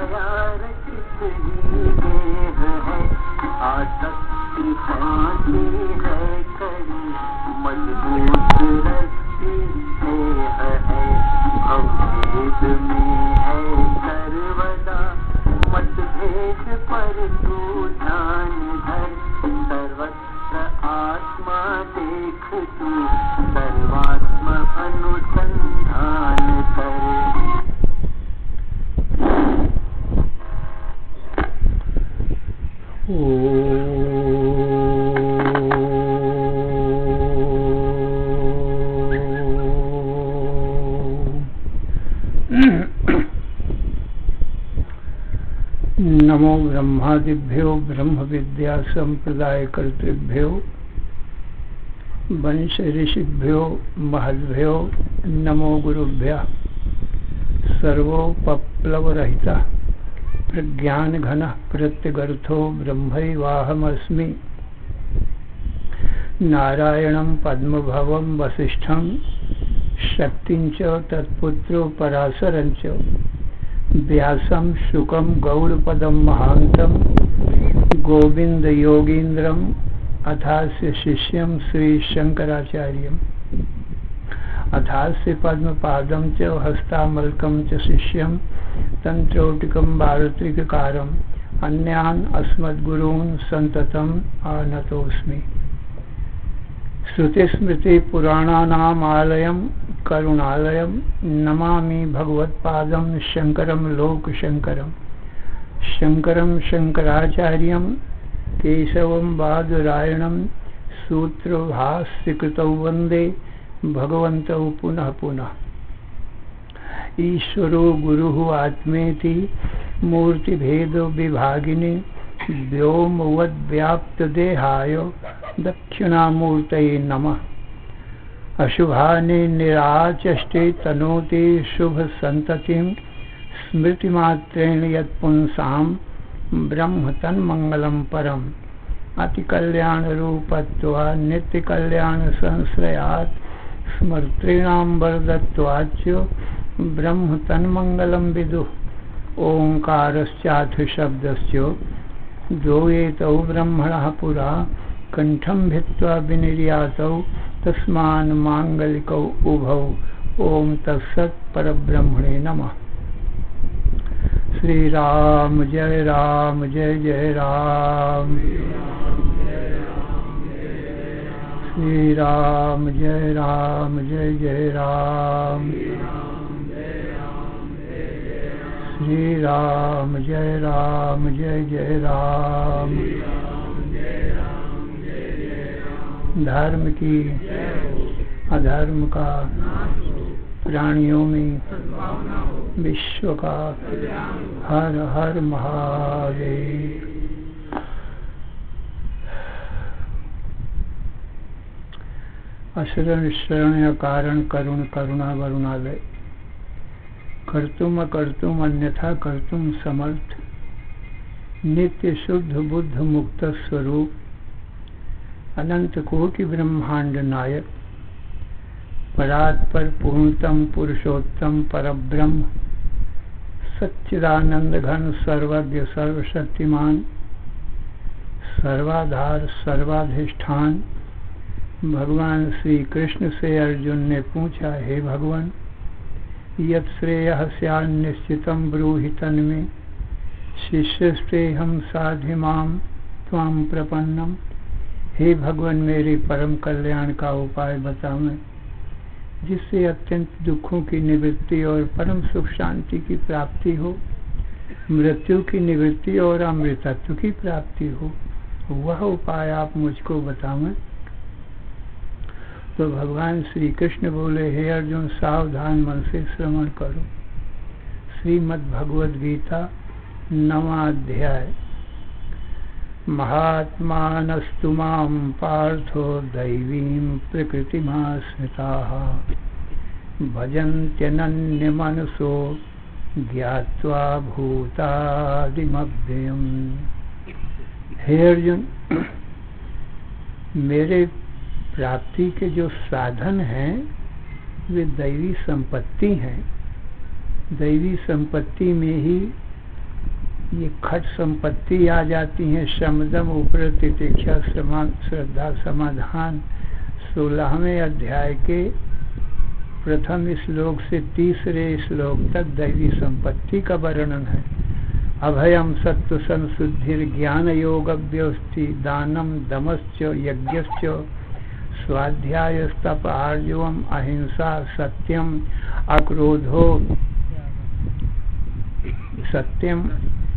प्यार कितनी देर है, आसक्ति फांसी है कड़ी, मजबूत रस्सी है, अवभेद में है सर्वदा, मतभेद पर तू ध्यान धर, सर्वत्र आत्मा देख तू, सर्वात्म अनुसंधान कर। नमो ब्रह्मादिभ्यो ब्रह्म विद्या संप्रदाय कर्तृभ्यो वंश ऋषिभ्यो महद्भ्यो नमो गुरुभ्यः। सर्वोपप्लवरहितः प्रज्ञान घनः प्रत्यगर्थो ब्रह्मैवाहमस्मि। नारायणं पद्मभवं वसिष्ठं शक्तिं च तत्पुत्रो पराशरं च, व्यासं शुकं गौड़पदं महान्तं गोविंद योगीन्द्रम् अथास्य शिष्यं श्री शंकराचार्यम्। अथास्य पद्मपादं च हस्तामलकं च शिष्यं तंत्रोटिकं भारत्रिककारम्, अन्यान् अस्मद्गुरून् सन्ततम् आनतोऽस्मि। श्रुतिस्मृति पुराणानाम् आलयं करुणालयं नमामि भगवत्पादं शंकरं लोकशंकरं। शंकरं शंकराचार्यं केशवं बादरायणं सूत्रभाष्यकृतौ वन्दे भगवन्तौ पुनः पुनः। ईश्वरो गुरुः आत्मेति मूर्तिभेद विभागिने, व्योमवद्व्याप्तदेहाय दक्षिणामूर्तये नमः। अशुभानि निराचष्टे तनोति शुभ संततिं, स्मृतिमात्रेण यत्पुंसां ब्रह्म तन्मंगलं परम्। अतिकल्याण रूपत्वा नित्यकल्याण संश्रयात्, स्मर्तॄणां वरदत्वाच्च ब्रह्म तन्मंगलं विदुः। ओंकारश्चाथ शब्दस्य द्वयेतौ ब्रह्मणः पुरा, कंठं भित्त्वा विनिर्यातौ तस्मान् मांगलिकौ उभौ। ओम तत्सत् परब्रह्मणे नमः। श्री राम जय जय राम, श्री राम जय जय राम, श्री राम जय जय राम। धर्म की अधर्म का प्राणियों में विश्व का हर हर महादेव। अशरण शरण कारण करुण करुणा वरुणालय, कर्तुम अकर्तुम अन्यथा कर्तुम समर्थ, नित्य शुद्ध बुद्ध मुक्त स्वरूप, अनंत कोटि ब्रह्मांड नायक, परात्पर पूर्णतम पुरुषोत्तम परब्रह्म, सच्चिदानंद घन सर्वज्ञ सर्वशक्तिमान, सर्वाधार सर्वाधिष्ठान। भगवान श्री कृष्ण से अर्जुन ने पूछा, हे भगवान, यत् श्रेयः स्यात् निश्चितं ब्रूहि तन्मे, शिष्यस्तेऽहं साधिमां त्वां प्रपन्नम्। हे भगवान, मेरे परम कल्याण का उपाय बतावें, जिससे अत्यंत दुखों की निवृत्ति और परम सुख शांति की प्राप्ति हो, मृत्यु की निवृत्ति और अमृतत्व की प्राप्ति हो। वह उपाय आप मुझको बतावें। तो भगवान श्री कृष्ण बोले, हे अर्जुन, सावधान मन से श्रवण करो। श्रीमद् भगवद गीता 9वां अध्याय। महात्मानस्तु मां पार्थो दैवीं प्रकृतिमाश्रिताः, भजन्त्यनन्यमनसो ज्ञात्वा भूतादिमव्ययम्। हे अर्जुन, मेरे प्राप्ति के जो साधन हैं वे दैवी संपत्ति हैं। दैवी संपत्ति में ही ये खट संपत्ति आ जाती है। शमदम ऊपर तितिक्षा श्रद्धा समाधान 16वें अध्याय के प्रथम श्लोक से तीसरे श्लोक तक दैवी संपत्ति का वर्णन है। अभयम सत्व संशुद्धिर ज्ञान योग व्यवस्थि दानम दमश्च यज्ञश्च स्वाध्याय तप आर्जवम अहिंसा सत्यम अक्रोधो सत्यम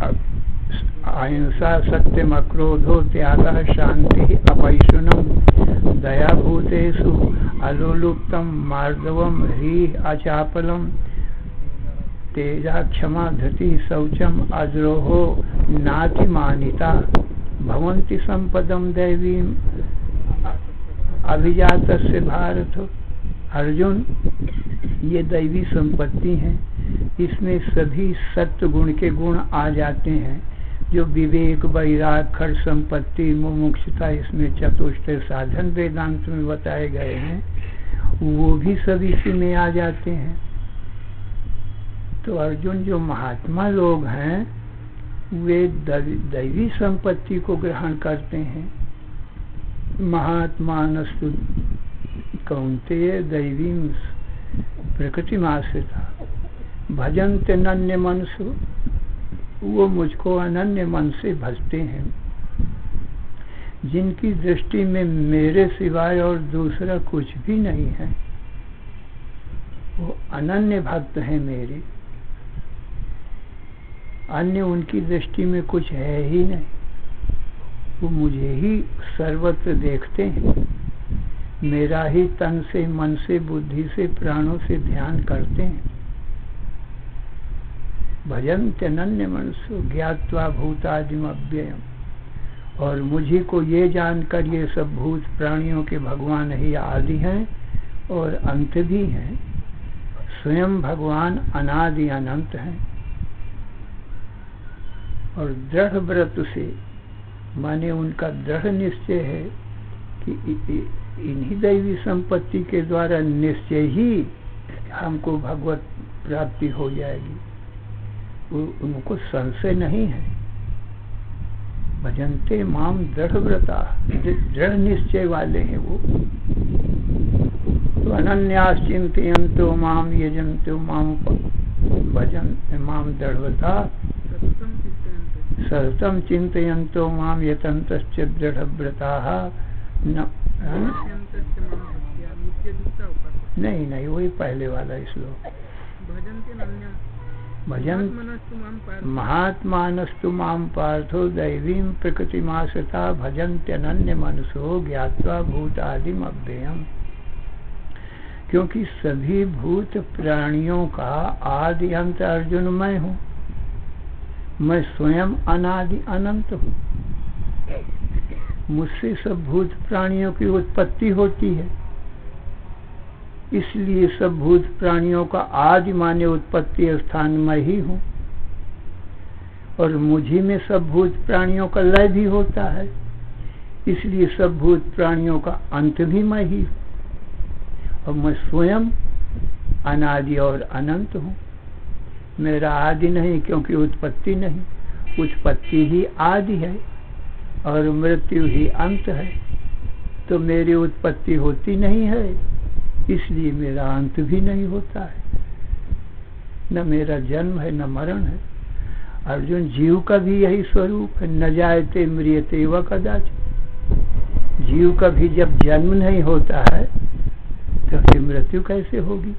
अहिंसा सत्यम अक्रोधो त्यागः शांति अपैशुनम दया भूतेषु अलोलुप्तम मार्दवम ह्रीः अचापलम तेजा क्षमा धृति शौचम अद्रोहो नातिमानिता भवन्ति संपदम दैवीम अभिजातस्य भारत। अर्जुन, ये दैवी संपत्ति है, इसमें सभी सत्य गुण के गुण आ जाते हैं। जो विवेक वैराग खर संपत्ति मुमुक्षुता इसमें चतुष्ट साधन वेदांत में बताए गए हैं, वो भी सभी इसी में आ जाते हैं। तो अर्जुन, जो महात्मा लोग हैं वे दैवी संपत्ति को ग्रहण करते हैं। महात्मानस्तु कौन्तेय दैवी प्रकृतिमाश्रिता भजन्ते अनन्य मनसु, वो मुझको अनन्य मन से भजते हैं। जिनकी दृष्टि में मेरे सिवाय और दूसरा कुछ भी नहीं है, वो अनन्य भक्त हैं मेरे। अन्य उनकी दृष्टि में कुछ है ही नहीं, वो मुझे ही सर्वत्र देखते हैं। मेरा ही तन से मन से बुद्धि से प्राणों से ध्यान करते हैं। भजन्ते अनन्य मनसो ज्ञात्वा भूतादिम अव्ययम, और मुझी को ये जानकर ये सब भूत प्राणियों के भगवान ही आदि हैं और अंत भी हैं। स्वयं भगवान अनादि अनंत हैं। और दृढ़ व्रत से माने उनका दृढ़ निश्चय है कि इन्हीं दैवी संपत्ति के द्वारा निश्चय ही हमको भगवत प्राप्ति हो जाएगी। उनको संशय नहीं है। भजन्ते माम दृढ़ व्रता, दृढ़ निश्चय वाले हैं वो। तो अनन्यास चिंतयन्तो माम यजन्तो माम भजन्ते माम दृढ़व्रता सततं चिंतयन्तो माम यतन्तश्च दृढ़व्रताः। नहीं, वही पहले वाला श्लोक। भजन महात्मानस्तु माम पार्थो दैवीं प्रकृतिमाश्रिता भजन्त्यनन्य मनसो ज्ञात्वा भूतादिम अव्ययम्। क्योंकि सभी भूत प्राणियों का आदि अंत अर्जुन मैं हूँ। मैं स्वयं अनादि अनंत हूँ। मुझसे सब भूत प्राणियों की उत्पत्ति होती है। इसलिए सब भूत प्राणियों का आदि माने उत्पत्ति स्थान मैं ही हूँ। और मुझी में सब भूत प्राणियों का लय भी होता है। इसलिए सब भूत प्राणियों का अंत भी मैं ही हूँ। और मैं स्वयं अनादि और अनंत हूँ। मेरा आदि नहीं, क्योंकि उत्पत्ति नहीं। उत्पत्ति ही आदि है और मृत्यु ही अंत है। तो मेरी उत्पत्ति होती नहीं है, इसलिए मेरा अंत भी नहीं होता है। न मेरा जन्म है न मरण है। अर्जुन, जीव का भी यही स्वरूप है। न जायते म्रियते व कदाचित्। जीव का भी जब जन्म नहीं होता है तो फिर मृत्यु कैसे होगी?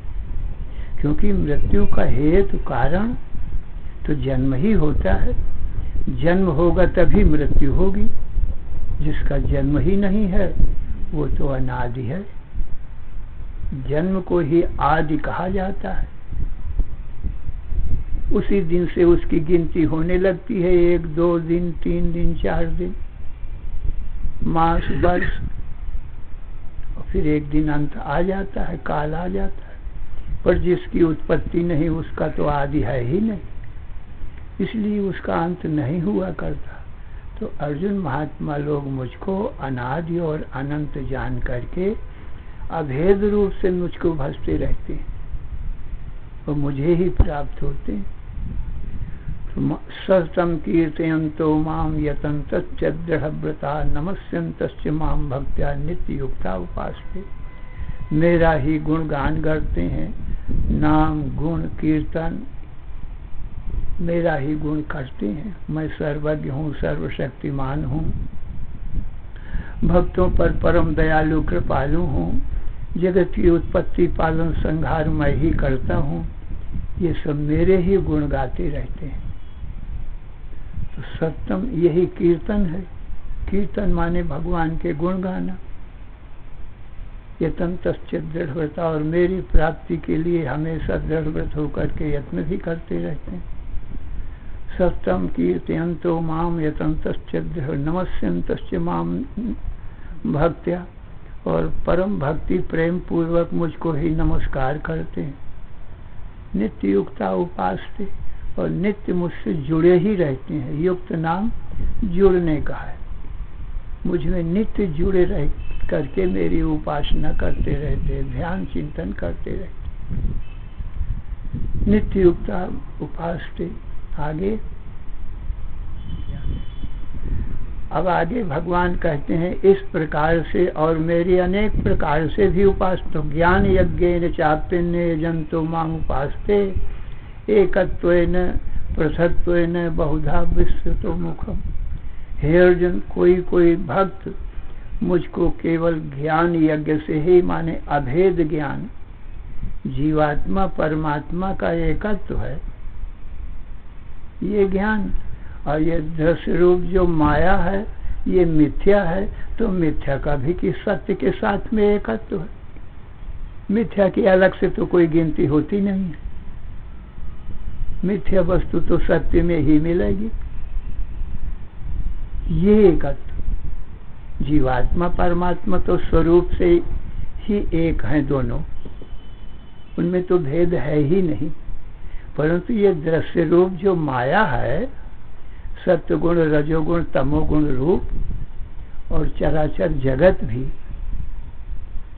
क्योंकि मृत्यु का हेतु कारण तो जन्म ही होता है। जन्म होगा तभी मृत्यु होगी। जिसका जन्म ही नहीं है वो तो अनादि है। जन्म को ही आदि कहा जाता है। उसी दिन से उसकी गिनती होने लगती है। 1 2 दिन 3 दिन 4 दिन मास वर्ष, और फिर एक दिन अंत आ जाता है, काल आ जाता है। पर जिसकी उत्पत्ति नहीं उसका तो आदि है ही नहीं, इसलिए उसका अंत नहीं हुआ करता। तो अर्जुन, महात्मा लोग मुझको अनादि और अनंत जान करके अभेद रूप से मुझको भजते रहते हैं और मुझे ही प्राप्त होते हैं। सततं कीर्तयन्तो मां यतन्तश्च दृढव्रता नमस्यन्तश्च मां भक्त्या नित्ययुक्ता उपासते। मेरा ही गुणगान करते हैं, नाम गुण कीर्तन मेरा ही गुण करते हैं। मैं सर्वज्ञ हूँ, सर्वशक्तिमान हूँ, भक्तों पर परम दयालु कृपालु हूँ, जगत की उत्पत्ति पालन संहार मैं ही करता हूँ। ये सब मेरे ही गुण गाते रहते हैं। तो सत्यम यही कीर्तन है। कीर्तन माने भगवान के गुण गाना। यतन्तश्च दृढ़व्रता, और मेरी प्राप्ति के लिए हमेशा दृढ़व्रत होकर के यत्न भी करते रहते हैं। सत्यम कीर्तयन्तो माम यतन्तश्च दृढ़ नमस्यन्तश्च माम भक्त्या, और परम भक्ति प्रेम पूर्वक मुझको ही नमस्कार करते हैं। नित्य युक्ता उपासते, और नित्य मुझसे जुड़े ही रहते हैं। युक्त नाम जुड़ने का है। मुझ में नित्य जुड़े रह करके मेरी उपासना करते रहते, ध्यान चिंतन करते रहते। नित्य युक्ता उपासते। आगे अब आगे भगवान कहते हैं इस प्रकार से और मेरी अनेक प्रकार से भी उपासते। ज्ञान यज्ञेन चाप्यन्य जंतो माम उपासते, एकत्वेन पृथक्त्वेन बहुधा विस्तृतो मुखम। हे अर्जुन, कोई कोई भक्त मुझको केवल ज्ञान यज्ञ से ही, माने अभेद ज्ञान, जीवात्मा परमात्मा का एकत्व है ये ज्ञान, और ये दृश्य रूप जो माया है ये मिथ्या है, तो मिथ्या का भी कि सत्य के साथ में एकत्व है। मिथ्या की अलग से तो कोई गिनती होती नहीं है। मिथ्या वस्तु तो सत्य में ही मिलेगी। ये एकत्व, जीवात्मा परमात्मा तो स्वरूप से ही एक हैं दोनों, उनमें तो भेद है ही नहीं। परंतु ये दृश्य रूप जो माया है, सत्वगुण रजोगुण तमोगुण रूप, और चराचर जगत भी,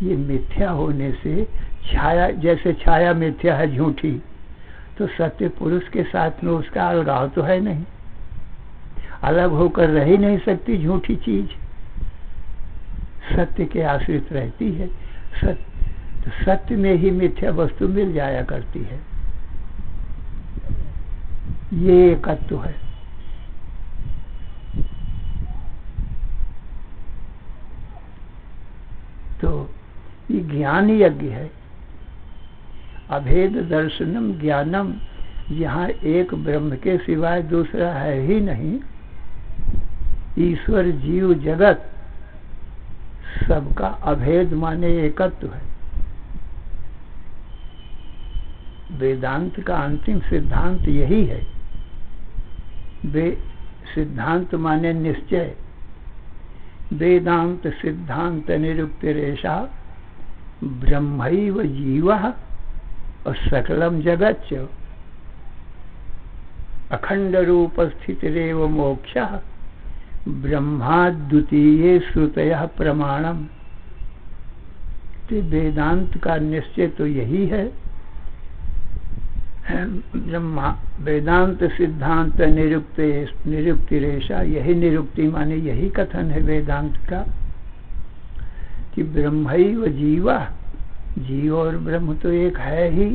ये मिथ्या होने से छाया, जैसे छाया मिथ्या है झूठी, तो सत्य पुरुष के साथ में उसका अलगाव तो है नहीं, अलग होकर रह ही नहीं सकती झूठी चीज, सत्य के आश्रित रहती है। तो सत्य में ही मिथ्या वस्तु मिल जाया करती है। ये एकत्व है। तो ये ज्ञान यज्ञ है। अभेद दर्शनम ज्ञानम, यहाँ एक ब्रह्म के सिवाय दूसरा है ही नहीं। ईश्वर जीव जगत सबका अभेद माने एकत्व है। वेदांत का अंतिम सिद्धांत यही है। सिद्धांत माने निश्चय। वेदांत सिद्धांत निरुक्तिरेषा ब्रह्मैव जीवः और सकलम जगत च अखंड रूप स्थितिरेव मोक्षः ब्रह्माद्वितीये श्रुतयः प्रमाणम। तो वेदांत का निश्चय तो यही है। ब्रह्मा वेदांत सिद्धांत निरुक्तिरेषा, यही निरुक्ति माने यही कथन है वेदांत का कि ब्रह्मैव जीवा, जीव और ब्रह्म तो एक है ही।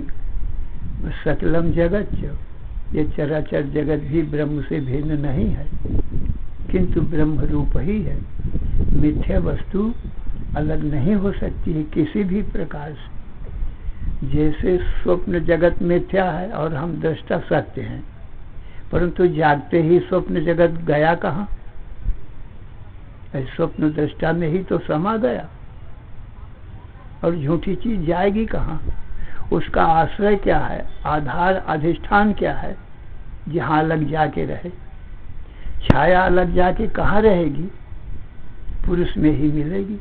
सकलम जगत, ये चराचर जगत भी ब्रह्म से भिन्न नहीं है, किंतु ब्रह्म रूप ही है। मिथ्या वस्तु अलग नहीं हो सकती है किसी भी प्रकार से। जैसे स्वप्न जगत मिथ्या है और हम दृष्टा सत्य हैं, परंतु जागते ही स्वप्न जगत गया कहाँ? स्वप्न दृष्टा में ही तो समा गया, और झूठी चीज जाएगी कहाँ? उसका आश्रय क्या है, आधार अधिष्ठान क्या है, जहाँ अलग जाके रहे? छाया अलग जाके कहाँ रहेगी? पुरुष में ही मिलेगी।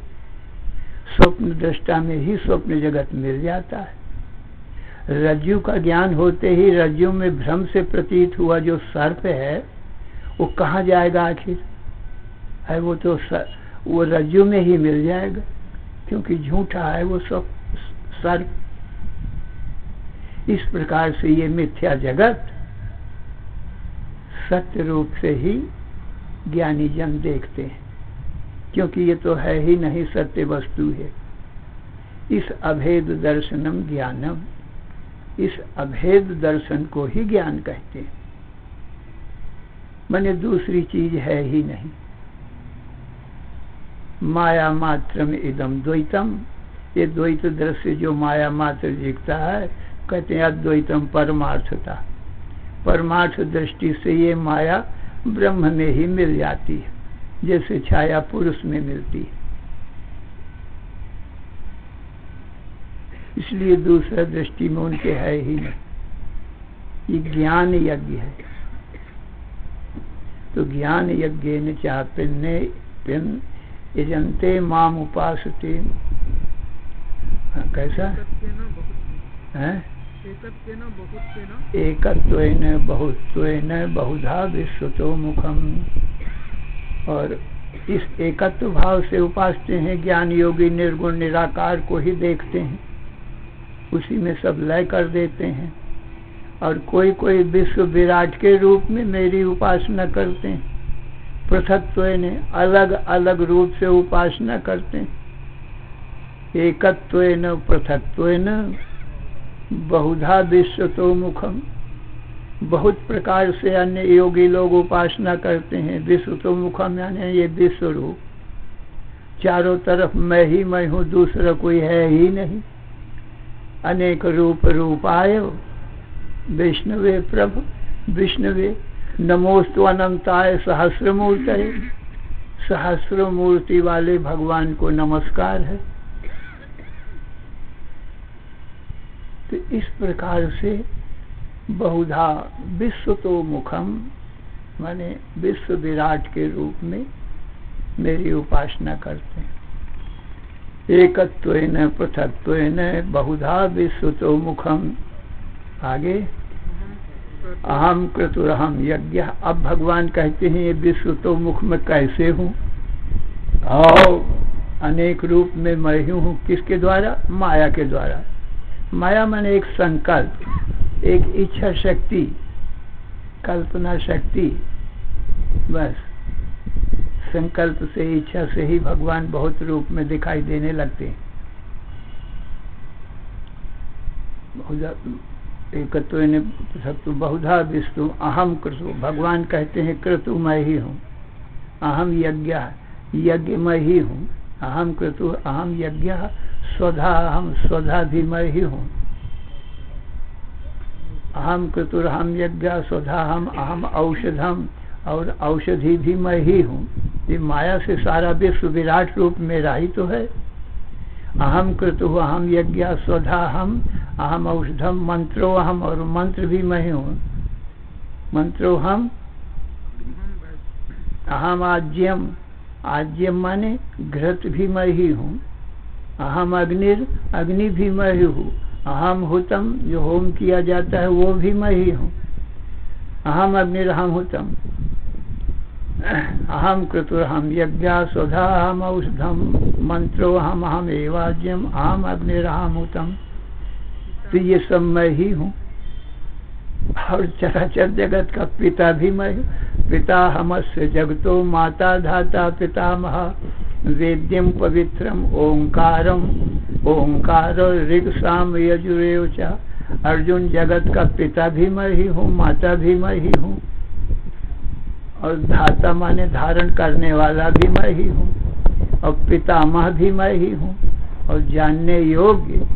स्वप्न दृष्टा में ही स्वप्न जगत मिल जाता है। रज्जु का ज्ञान होते ही रज्जु में भ्रम से प्रतीत हुआ जो सर्प है वो कहाँ जाएगा आखिर? है वो तो वो रज्जु में ही मिल जाएगा, क्योंकि झूठा है वो सब सर्प। इस प्रकार से ये मिथ्या जगत सत्य रूप से ही ज्ञानी जन देखते हैं, क्योंकि ये तो है ही नहीं, सत्य वस्तु है। इस अभेद दर्शनम ज्ञानम, इस अभेद दर्शन को ही ज्ञान कहते हैं, माने दूसरी चीज है ही नहीं। माया मात्रम इदम द्वैतम, ये द्वैत दृश्य जो माया मात्र दिखता है, कहते हैं अद्वैतम परमार्थता। परमार्थ दृष्टि से ये माया ब्रह्म में ही मिल जाती है, जैसे छाया पुरुष में मिलती है। इसलिए दूसरा दृष्टि में उनके है ही नहीं। ये ज्ञान यज्ञ है, तो ज्ञान यज्ञ न चापिन्ने पिन यजन्ते माम उपासते। कैसा है? एकत्वेन बहुत्वेन बहुधा विश्वतो मुखम। और इस एकत्व भाव से उपासते हैं। ज्ञान योगी निर्गुण निराकार को ही देखते हैं, उसी में सब लय कर देते हैं। और कोई कोई विश्व विराट के रूप में मेरी उपासना करते हैं, पृथक्त्वेन अलग अलग रूप से उपासना करते हैं। एकत्वेन पृथक्त्वेन बहुधा विश्वतो मुखम, बहुत प्रकार से अन्य योगी लोग उपासना करते हैं। विश्वतो मुखम यानी ये विश्व रूप, चारों तरफ मैं ही मैं हूँ, दूसरा कोई है ही नहीं। अनेक रूप रूपाय विष्णुवे प्रभु विष्णुवे नमोस्तु अनंताय सहस्रमूर्तये। सहस्रमूर्ति वाले भगवान को नमस्कार है। तो इस प्रकार से बहुधा विश्वतो मुखम माने विश्व विराट के रूप में मेरी उपासना करते हैं। एकत्वेन पृथक्त्वेन बहुधा विश्वतो मुखम। आगे अहम क्रतुरहम यज्ञ। अब भगवान कहते हैं ये विश्वतो मुख में कैसे हूँ? और अनेक रूप में मैं ही हूँ। किसके द्वारा? माया के द्वारा। माया माने एक संकल्प, एक इच्छा शक्ति, कल्पना शक्ति। बस संकल्प से, इच्छा से ही भगवान बहुत रूप में दिखाई देने लगते हैं। एकत्व बहुधा विष्णु अहम क्रतु। भगवान कहते हैं क्रतु मैं ही हूँ। अहम यज्ञ, यज्ञ मैं ही हूँ। अहम क्रतु अहम यज्ञ स्वधा, हम स्वधा भी मैं ही हूँ। अहम क्रतुरहम यज्ञ स्वधा हम अहम औषधम, और औषधि भी मैं ही हूँ। ये माया से सारा विश्व विराट रूप मेरा ही तो है। अहम क्रतु अहम यज्ञ स्वधा हम अहम औषधम मंत्रो अहम, और मंत्र भी मैं ही हूँ। मंत्रो हम अहम आज्यम, आज्यम माने घृत भी मैं ही हूँ। अहम अग्निर, अग्नि भी मैं ही हूँ। अहम हुतम, जो होम किया जाता है वो भी मैं ही हूँ। अहम अग्निर अहम हुतम। अहम क्रतुरहम यज्ञ स्वधा अहम औषधम मंत्रो अहम अहम एवाज्यम अहम अग्निरहम हुतम। तो ये सब मैं ही हूँ। और चराचर जगत का पिता भी मैं हूँ। पिता हमस्य जगतो माता धाता पितामह वेद्यम पवित्रम ओंकारम, ओंकार ऋग साम यजुरेव च। अर्जुन जगत का पिता भी मैं ही हूँ, माता भी मैं ही हूँ, और धाता माने धारण करने वाला भी मैं ही हूँ, और पितामह भी मैं ही हूँ, और जानने योग्य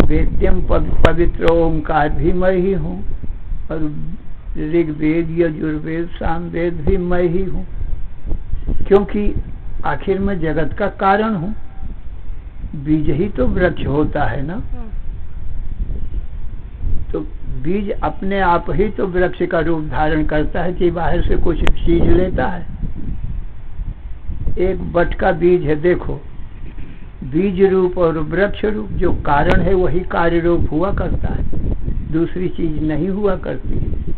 वेद्यम पवित्र ओंकार भी मैं ही हूँ, और ऋग्वेद यजुर्वेद सामवेद भी मैं ही हूँ। क्योंकि आखिर में जगत का कारण हूँ। बीज ही तो वृक्ष होता है ना। तो बीज अपने आप ही तो वृक्ष का रूप धारण करता है कि बाहर से कुछ चीज लेता है। एक बट का बीज है, देखो बीज रूप और वृक्ष रूप, जो कारण है वही कार्य रूप हुआ करता है, दूसरी चीज नहीं हुआ करती है।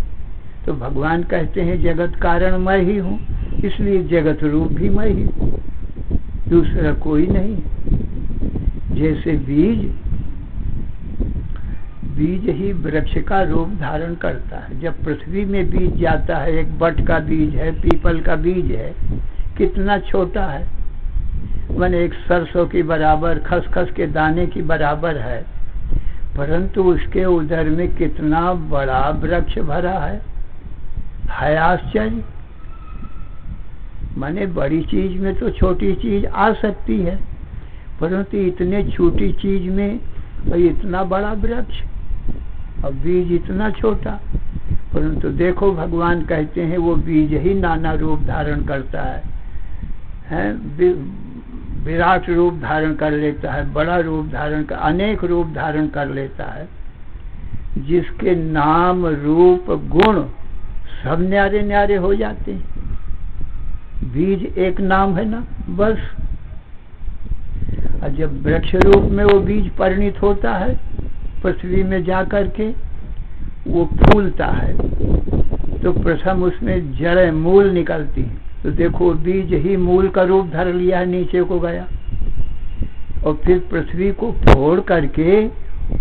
तो भगवान कहते हैं जगत कारण मैं ही हूँ, इसलिए जगत रूप भी मैं ही हूँ, दूसरा कोई नहीं। जैसे बीज बीज ही वृक्ष का रूप धारण करता है। जब पृथ्वी में बीज जाता है, एक बट का बीज है, पीपल का बीज है, कितना छोटा है, माने एक सरसों की बराबर, खसखस के दाने की बराबर है, परंतु उसके उदर में कितना बड़ा वृक्ष भरा है आश्चर्य। माने बड़ी चीज में तो छोटी चीज आ सकती है, परंतु इतने छोटी चीज में इतना बड़ा वृक्ष और बीज इतना छोटा। परंतु देखो भगवान कहते हैं वो बीज ही नाना रूप धारण करता है, विराट रूप धारण कर लेता है, बड़ा रूप धारण कर, अनेक रूप धारण कर लेता है, जिसके नाम रूप गुण सब न्यारे न्यारे हो जाते हैं। बीज एक नाम है ना, बस। और जब वृक्ष रूप में वो बीज परिणित होता है, पृथ्वी में जा करके वो फूलता है, तो प्रथम उसमें जड़ मूल निकलती है। तो देखो बीज ही मूल का रूप धर लिया है, नीचे को गया और फिर पृथ्वी को फोड़ करके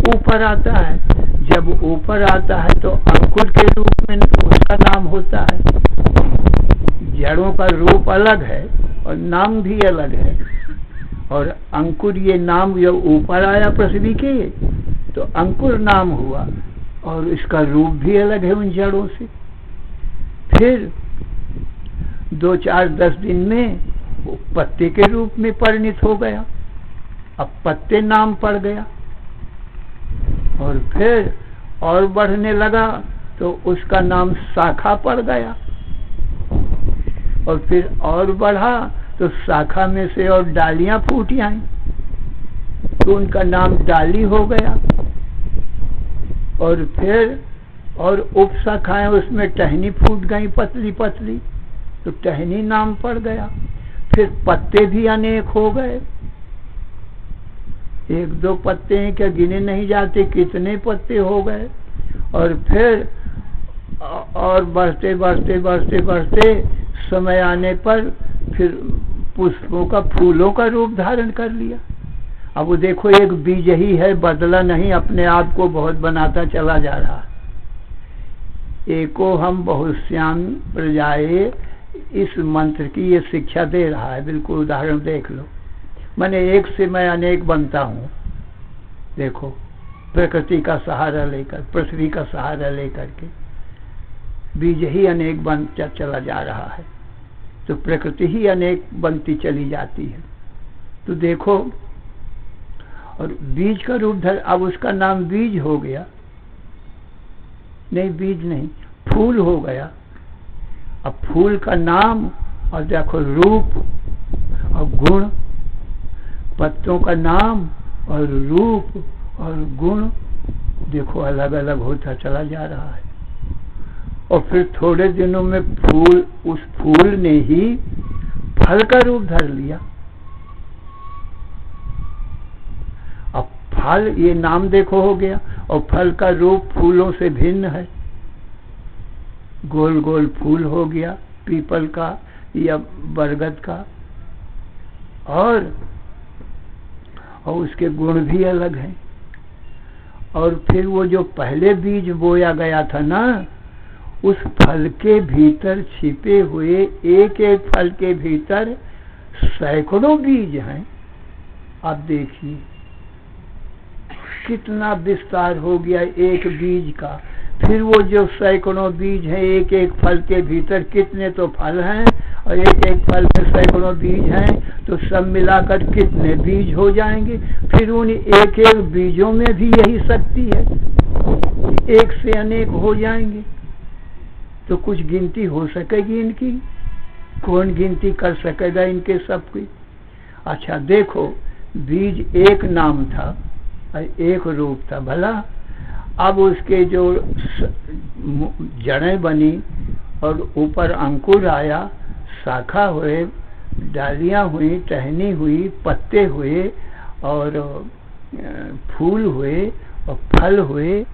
ऊपर आता है। जब ऊपर आता है तो अंकुर के रूप में उसका नाम होता है। जड़ों का रूप अलग है और नाम भी अलग है। और अंकुर, ये नाम जब ऊपर आया पृथ्वी के तो अंकुर नाम हुआ और इसका रूप भी अलग है उन जड़ों से। फिर 2, 4, 10 दिन में वो पत्ते के रूप में परिणित हो गया। अब पत्ते नाम पड़ गया और फिर और बढ़ने लगा तो उसका नाम शाखा पड़ गया और फिर और बढ़ा तो शाखा में से और डालियां फूटी आई तो उनका नाम डाली हो गया। और फिर और उपशाखाएं, उसमें टहनी फूट गई पतली पतली तो टहनी नाम पड़ गया। फिर पत्ते भी अनेक हो गए, 1-2 पत्ते हैं क्या, गिने नहीं जाते कितने पत्ते हो गए। और फिर और बढ़ते बढ़ते बढ़ते बढ़ते समय आने पर फिर पुष्पों का, फूलों का रूप धारण कर लिया। अब वो देखो एक बीज ही है, बदला नहीं, अपने आप को बहुत बनाता चला जा रहा। एको हम बहुश्याम प्रजाए, इस मंत्र की ये शिक्षा दे रहा है। बिल्कुल उदाहरण देख लो, मैंने एक से मैं अनेक बनता हूँ। देखो प्रकृति का सहारा लेकर, पृथ्वी का सहारा लेकर के बीज ही अनेक बनता चला जा रहा है, तो प्रकृति ही अनेक बनती चली जाती है। तो देखो, और बीज का रूप धर, अब उसका नाम बीज हो गया, नहीं बीज नहीं, फूल हो गया। अब फूल का नाम और देखो रूप और गुण, पत्तों का नाम और रूप और गुण देखो अलग अलग होता चला जा रहा है। और फिर थोड़े दिनों में फूल, उस फूल ने ही फल का रूप धर लिया। अब फल, ये नाम देखो हो गया, और फल का रूप फूलों से भिन्न है। गोल गोल फूल हो गया पीपल का या बरगद का, और उसके गुण भी अलग हैं। और फिर वो जो पहले बीज बोया गया था ना, उस फल के भीतर छिपे हुए, एक एक फल के भीतर सैकड़ों बीज हैं। आप देखिए कितना विस्तार हो गया एक बीज का। फिर वो जो सैकड़ों बीज हैं, एक एक फल के भीतर कितने तो फल हैं, और एक एक फल में सैकड़ों बीज हैं, तो सब मिलाकर कितने बीज हो जाएंगे। फिर उन एक एक बीजों में भी यही शक्ति है, एक से अनेक हो जाएंगे। तो कुछ गिनती हो सकेगी इनकी? कौन गिनती कर सकेगा इनके सबकी? अच्छा देखो, बीज एक नाम था और एक रूप था भला। अब उसके जो जड़ें बनी और ऊपर अंकुर आया, शाखा हुए, डालियां हुई, टहनी हुई, पत्ते हुए और फूल हुए और फल हुए।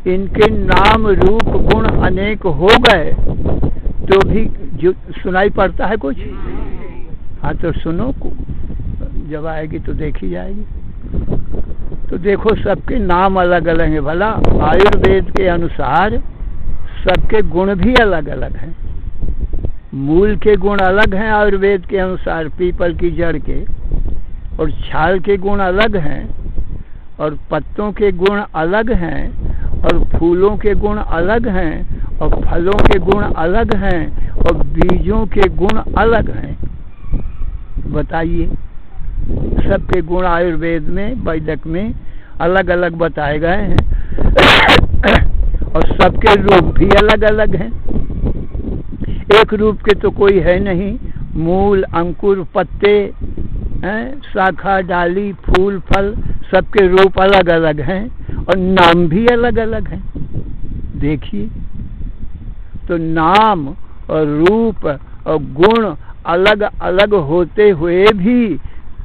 इनके नाम रूप गुण अनेक हो गए, तो भी जो सुनाई पड़ता है कुछ? हाँ तो सुनो, जब आएगी तो देखी जाएगी। तो देखो सबके नाम अलग अलग हैं। भला आयुर्वेद के अनुसार सबके गुण भी अलग अलग हैं। मूल के गुण अलग हैं आयुर्वेद के अनुसार, पीपल की जड़ के, और छाल के गुण अलग हैं, और पत्तों के गुण अलग हैं, और फूलों के गुण अलग हैं, और फलों के गुण अलग हैं, और बीजों के गुण अलग हैं। बताइए, सबके गुण आयुर्वेद में, वैदिक में अलग अलग बताए गए हैं। और सबके रूप भी अलग अलग हैं। एक रूप के तो कोई है नहीं। मूल, अंकुर, पत्ते, शाखा, डाली, फूल, फल, सबके रूप अलग अलग हैं और नाम भी अलग अलग हैं। देखिए, तो नाम और रूप और गुण अलग अलग होते हुए भी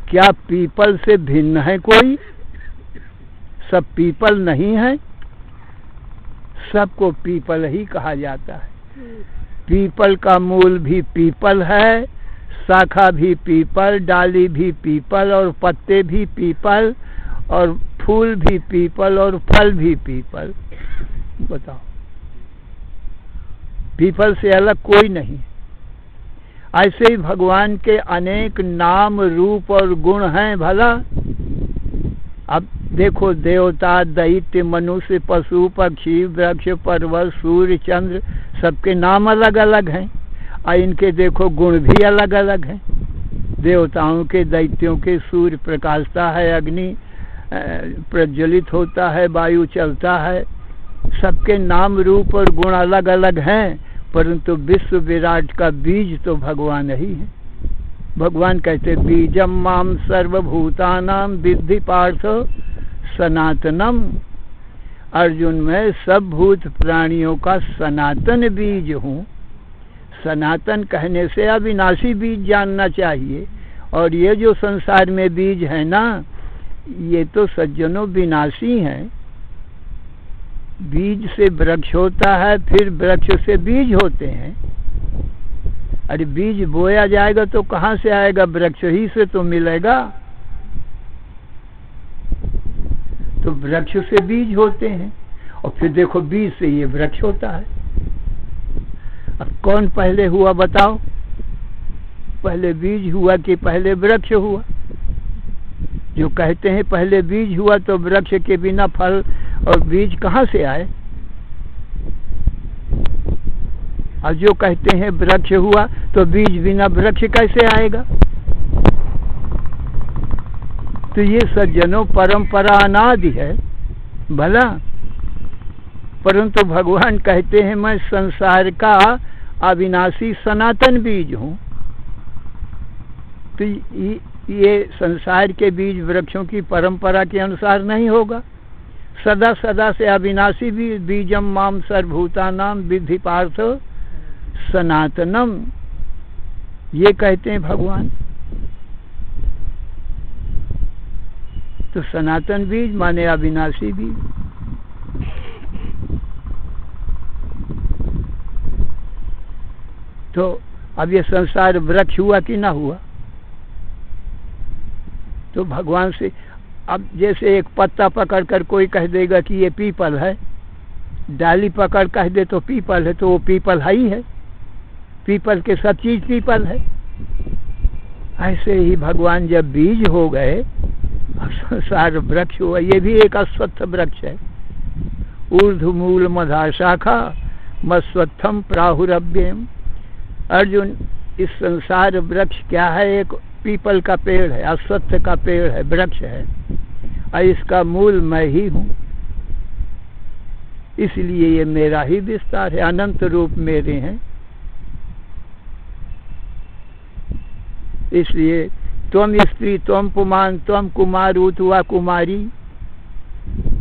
क्या पीपल से भिन्न है कोई? सब पीपल नहीं है। सबको पीपल ही कहा जाता है। पीपल का मूल भी पीपल है, शाखा भी पीपल, डाली भी पीपल, और पत्ते भी पीपल, और फूल भी पीपल, और फल भी पीपल। बताओ, पीपल से अलग कोई नहीं। ऐसे ही भगवान के अनेक नाम, रूप और गुण हैं। भला अब देखो, देवता, दैत्य, मनुष्य, पशु, पक्षी, वृक्ष, पर्वत, सूर्य, चंद्र, सबके नाम अलग अलग हैं और इनके देखो गुण भी अलग अलग हैं। देवताओं के, दैत्यों के, सूर्य प्रकाशता है, अग्नि प्रज्वलित होता है, वायु चलता है। सबके नाम, रूप और गुण अलग अलग हैं, परंतु विश्व विराट का बीज तो भगवान ही है। भगवान कहते बीजम माम सर्वभूतानाम विद्धि पार्थ सनातनम। अर्जुन, मैं सब भूत प्राणियों का सनातन बीज हूँ। सनातन कहने से अविनाशी बीज जानना चाहिए। और ये जो संसार में बीज है ना, ये तो सज्जनों विनाशी हैं। बीज से वृक्ष होता है, फिर वृक्ष से बीज होते हैं। अरे बीज बोया जाएगा तो कहाँ से आएगा? वृक्ष ही से तो मिलेगा। तो वृक्ष से बीज होते हैं और फिर देखो बीज से ये वृक्ष होता है। अब कौन पहले हुआ बताओ? पहले बीज हुआ कि पहले वृक्ष हुआ? जो कहते हैं पहले बीज हुआ तो वृक्ष के बिना फल और बीज कहाँ से आए? और जो कहते हैं वृक्ष हुआ तो बीज बिना वृक्ष कैसे आएगा? तो ये सज्जनों परंपरा अनादि है भला। परंतु भगवान कहते हैं मैं संसार का अविनाशी सनातन बीज हूँ। तो ये संसार के बीज वृक्षों की परंपरा के अनुसार नहीं होगा। सदा सदा से अविनाशी भी बीजम माम सर्वभूतानाम विद्धि पार्थ सनातनम, ये कहते हैं भगवान। तो सनातन बीज माने अविनाशी बीज। तो अब ये संसार वृक्ष हुआ कि ना हुआ? तो भगवान से अब जैसे एक पत्ता पकड़ कर कोई कह देगा कि ये पीपल है, डाली पकड़ कह दे तो पीपल है, तो वो पीपल है ही है। पीपल के सब चीज पीपल है। ऐसे ही भगवान जब बीज हो गए, संसार वृक्ष हुआ। ये भी एक अश्वत्थ वृक्ष है। ऊर्ध्व मूल मधा शाखा मस्वत्थम प्राहुरभ्यम। अर्जुन, इस संसार वृक्ष क्या है? एक पीपल का पेड़ है, अश्वत्थ का पेड़ है, वृक्ष है, और इसका मूल मैं ही हूँ। इसलिए ये मेरा ही विस्तार है। अनंत रूप मेरे हैं। इसलिए त्वम स्त्री त्वम पुमान त्वम कुमार उतवा कुमारी।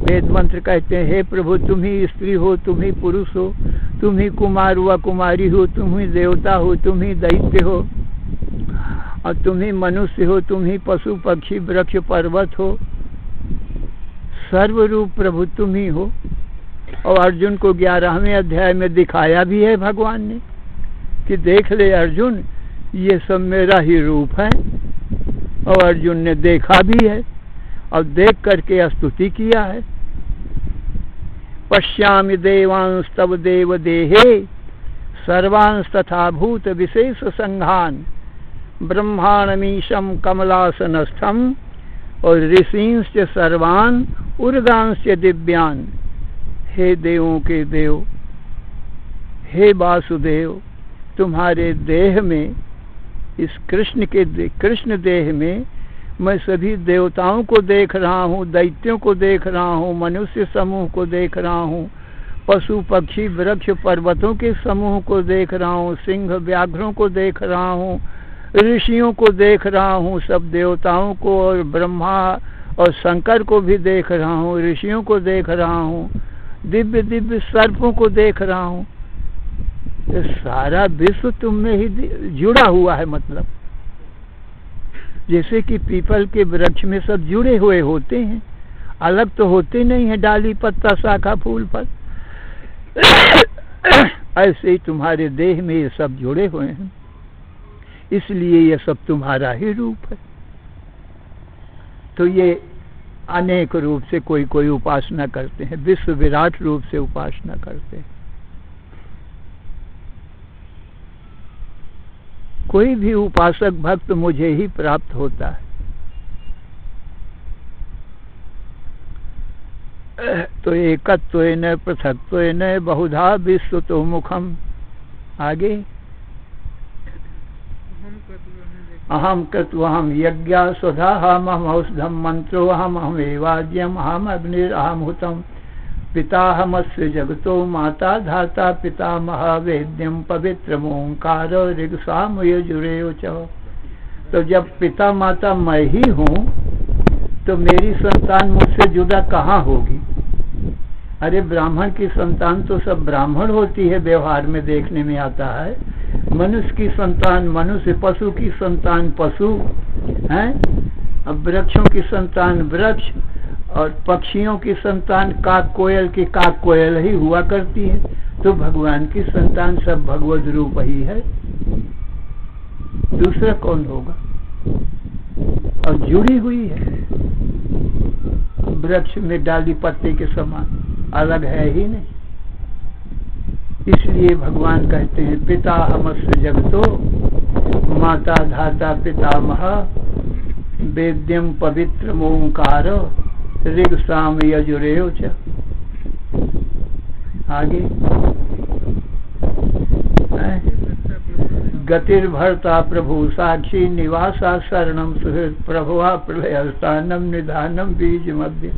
वेद मंत्र कहते हैं हे प्रभु, तुम ही स्त्री हो, तुम ही पुरुष हो, तुम ही कुमार व कुमारी हो, तुम ही देवता हो, तुम ही दैत्य हो, और तुम ही मनुष्य हो, तुम ही पशु पक्षी वृक्ष पर्वत हो। सर्वरूप प्रभु तुम ही हो। और अर्जुन को 11वें अध्याय में दिखाया भी है भगवान ने कि देख ले अर्जुन, ये सब मेरा ही रूप है। और अर्जुन ने देखा भी है और देख करके स्तुति किया है। पश्यामि देवांस तव देव देहे सर्वांस तथा भूत विशेष संघान ब्रह्माणमीशम कमलासनस्थम और ऋषींश्च सर्वान उर्गांश्च दिव्यान। हे देवों के देव, हे वासुदेव, तुम्हारे देह में, इस कृष्ण देह में मैं सभी देवताओं को देख रहा हूँ, दैत्यों को देख रहा हूँ, मनुष्य समूह को देख रहा हूँ, पशु पक्षी वृक्ष पर्वतों के समूह को देख रहा हूँ, सिंह व्याघ्रों को देख रहा हूँ, ऋषियों को देख रहा हूँ, सब देवताओं को और ब्रह्मा और शंकर को भी देख रहा हूँ, ऋषियों को देख रहा हूँ, दिव्य दिव्य सर्पों को देख रहा हूँ। ये सारा विश्व तुम में ही जुड़ा हुआ है। मतलब जैसे कि पीपल के वृक्ष में सब जुड़े हुए होते हैं, अलग तो होते नहीं है, डाली पत्ता शाखा फूल फल। ऐसे ही तुम्हारे देह में ये सब जुड़े हुए हैं, इसलिए ये सब तुम्हारा ही रूप है। तो ये अनेक रूप से कोई कोई उपासना करते हैं, विश्व विराट रूप से उपासना करते हैं। कोई भी उपासक भक्त मुझे ही प्राप्त होता है। तो एकत्वेन पृथक्त्वेन बहुधा विश्वतो मुखम। आगे अहम कृत्वहम यज्ञा स्वधाहम औषधम मंत्रोहम अहमेवाज्यम अहम अग्निरहम हुतम पिताहमस्य जगतो माता धाता पितामह वेद्यम पवित्रम ओंकार ऋग्साम यजुरेव च। तो जब पिता माता मैं ही हूँ तो मेरी संतान मुझसे जुदा कहाँ होगी? अरे ब्राह्मण की संतान तो सब ब्राह्मण होती है, व्यवहार में देखने में आता है। मनुष्य की संतान मनुष्य, पशु की संतान पशु हैं, अब वृक्षों की संतान वृक्ष, और पक्षियों की संतान काक कोयल की काक कोयल ही हुआ करती है। तो भगवान की संतान सब भगवद रूप ही है, दूसरा कौन होगा? और जुड़ी हुई है, वृक्ष में डाली पत्ते के समान, अलग है ही नहीं। इसलिए भगवान कहते हैं पिता हमस्य जगतो माता धाता पितामह वेद्यम पवित्र ओंकार ऋग साम यजुरेव च। आगे गतिर्भर्ता प्रभु साक्षी निवासा शरणम सुहृद प्रभुआ प्रलय स्थानम निधानम बीज मध्य।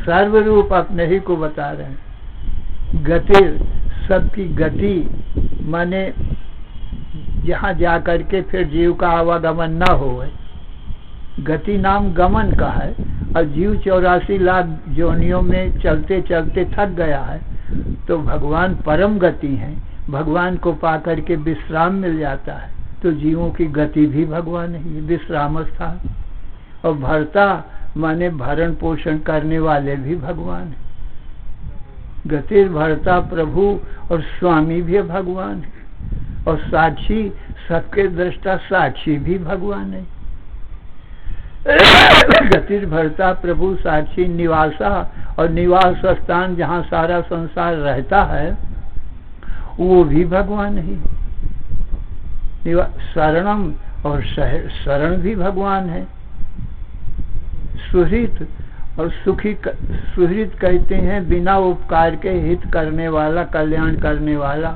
सर्वरूप अपने ही को बता रहे हैं। गतिर सबकी गति माने जहाँ जा करके फिर जीव का आवागमन न हो। गति नाम गमन का है, और जीव 84 लाख जोनियों में चलते चलते थक गया है, तो भगवान परम गति है। भगवान को पाकर के विश्राम मिल जाता है, तो जीवों की गति भी भगवान ही, विश्राम स्थान। और भरता माने भरण पोषण करने वाले भी भगवान है। गतिर भरता प्रभु और स्वामी भी भगवान है, और साक्षी सबके दृष्टा साक्षी भी भगवान है। गतिर भरता प्रभु साक्षी निवासा, और निवास स्थान जहाँ सारा संसार रहता है वो भी भगवान ही। शरणम और शरण भी भगवान है। सुहृत और सुखी, सुहृत कहते हैं बिना उपकार के हित करने वाला, कल्याण करने वाला।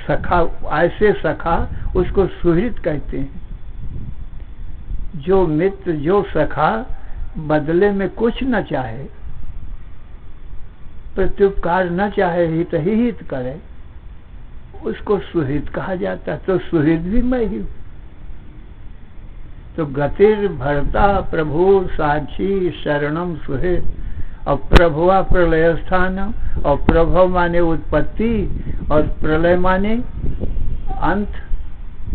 सखा, ऐसे सखा उसको सुहृत कहते हैं। जो मित्र, जो सखा बदले में कुछ न चाहे, प्रत्युपकार न चाहे, हित ही हित करे, उसको सुहृद कहा जाता। तो सुहृद भी मैं ही। तो गतिर भरता प्रभु साक्षी शरणम सुहृद, और प्रभुआ प्रलय स्थान, और प्रभव माने उत्पत्ति और प्रलय माने अंत।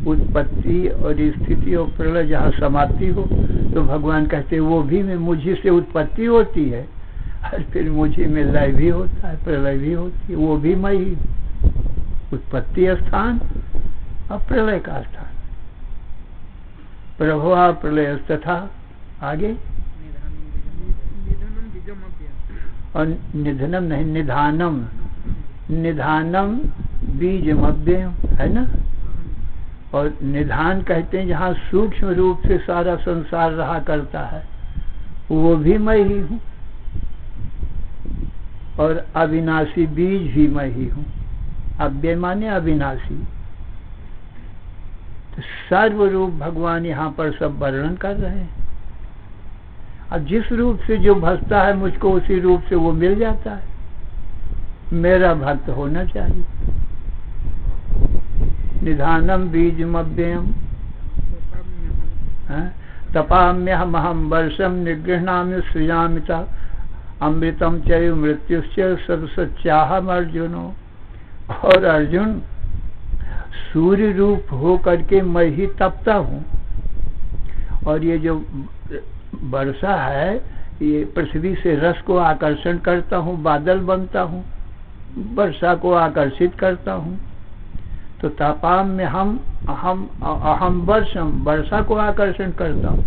उत्पत्ति और स्थिति और प्रलय जहाँ समाप्ति हो, तो भगवान कहते वो भी में मुझी से उत्पत्ति होती है, और फिर मुझे में लय भी होता है, प्रलय भी होती है, वो भी मैं ही। उत्पत्ति स्थान अब प्रलय का स्थान, प्रभुआ प्रलय तथा आगे और निधनम नहीं, निधानम, निधानम बीजमव्ययम है ना। और निधान कहते हैं जहाँ सूक्ष्म रूप से सारा संसार रहा करता है, वो भी मैं ही हूँ। और अविनाशी बीज भी मैं ही हूँ। अव्यय माने अविनाशी। तो सर्वरूप भगवान यहाँ पर सब वर्णन कर रहे हैं। अब जिस रूप से जो भजता है मुझको, उसी रूप से वो मिल जाता है। मेरा भक्त होना चाहिए। निधानम बीजमव्ययम तपाम्यहमहं वर्षम निगृह्णामि सृजामि च अमृतम चैव मृत्युश्च सदसच्चाहम अर्जुनो। और अर्जुन, सूर्य रूप हो करके मैं ही तपता हूँ। और ये जो वर्षा है, ये पृथ्वी से रस को आकर्षण करता हूँ, बादल बनता हूँ, वर्षा को आकर्षित करता हूँ। तो तापाम में अहम वर्षम, वर्षा को आकर्षण करता हूँ।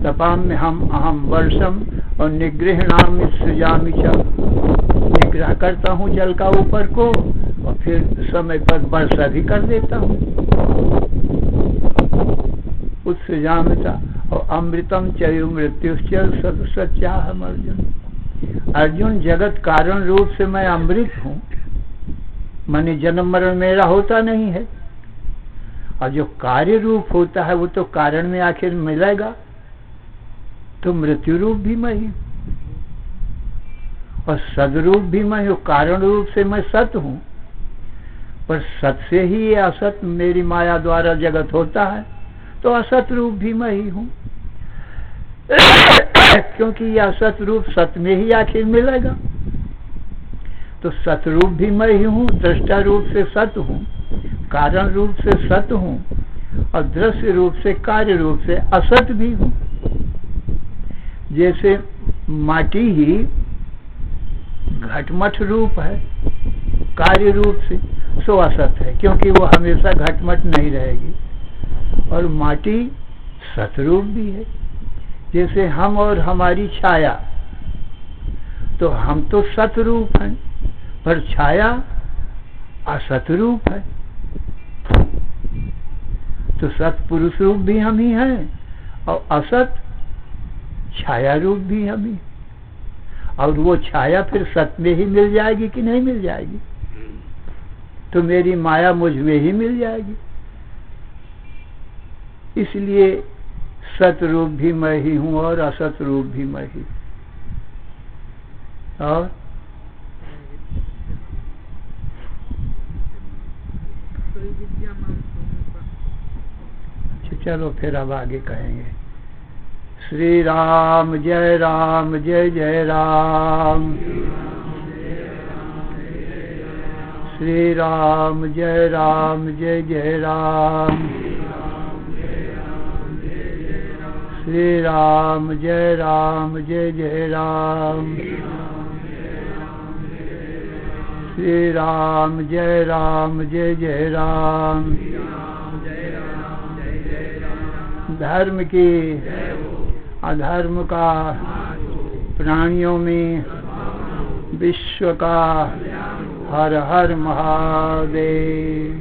तपाम में अहम वर्षम और निगृह्णामि सृजामि च, निग्रह करता हूँ जल का ऊपर को, और फिर समय पर वर्षा भी कर देता हूँ। उत्सृजामि च और अमृतम चैव मृत्युश्च सदसच्चाहम अर्जुन। अर्जुन, जगत कारण रूप से मैं अमृत हूँ, माने जन्म मरण मेरा होता नहीं है। और जो कार्य रूप होता है वो तो कारण में आखिर मिलेगा, तो मृत्यु रूप भी मैं ही और सदरूप भी मैं हूँ। कारण रूप से मैं सत हूँ, पर सत से ही ये असत मेरी माया द्वारा जगत होता है, तो असत रूप भी मैं ही हूँ। क्योंकि ये असत रूप सत में ही आखिर मिलेगा। तो सतरूप भी मैं ही हूँ, दृष्टा रूप से सत हूँ, कारण रूप से सत हूँ, और दृश्य रूप से कार्य रूप से असत भी हूँ। जैसे माटी ही घटमठ रूप है कार्य रूप से, सो असत है, क्योंकि वो हमेशा घटमठ नहीं रहेगी। और माटी सतरूप भी है। जैसे हम और हमारी छाया, तो हम तो सतरूप हैं, पर छाया असतरूप है। तो सत पुरुष रूप भी हम ही हैं, और असत छाया रूप भी हम ही। और वो छाया फिर सत में ही मिल जाएगी कि नहीं मिल जाएगी? तो मेरी माया मुझ में ही मिल जाएगी। इसलिए सत रूप भी मैं ही हूँ और असत रूप भी मैं ही। और चलो फिर अब आगे कहेंगे। श्री राम जय जय राम। श्री राम जय जय राम। श्री राम जय जय राम। श्री राम जय जय राम। धर्म की अधर्म का, प्राणियों में विश्व का, हर हर महादेव।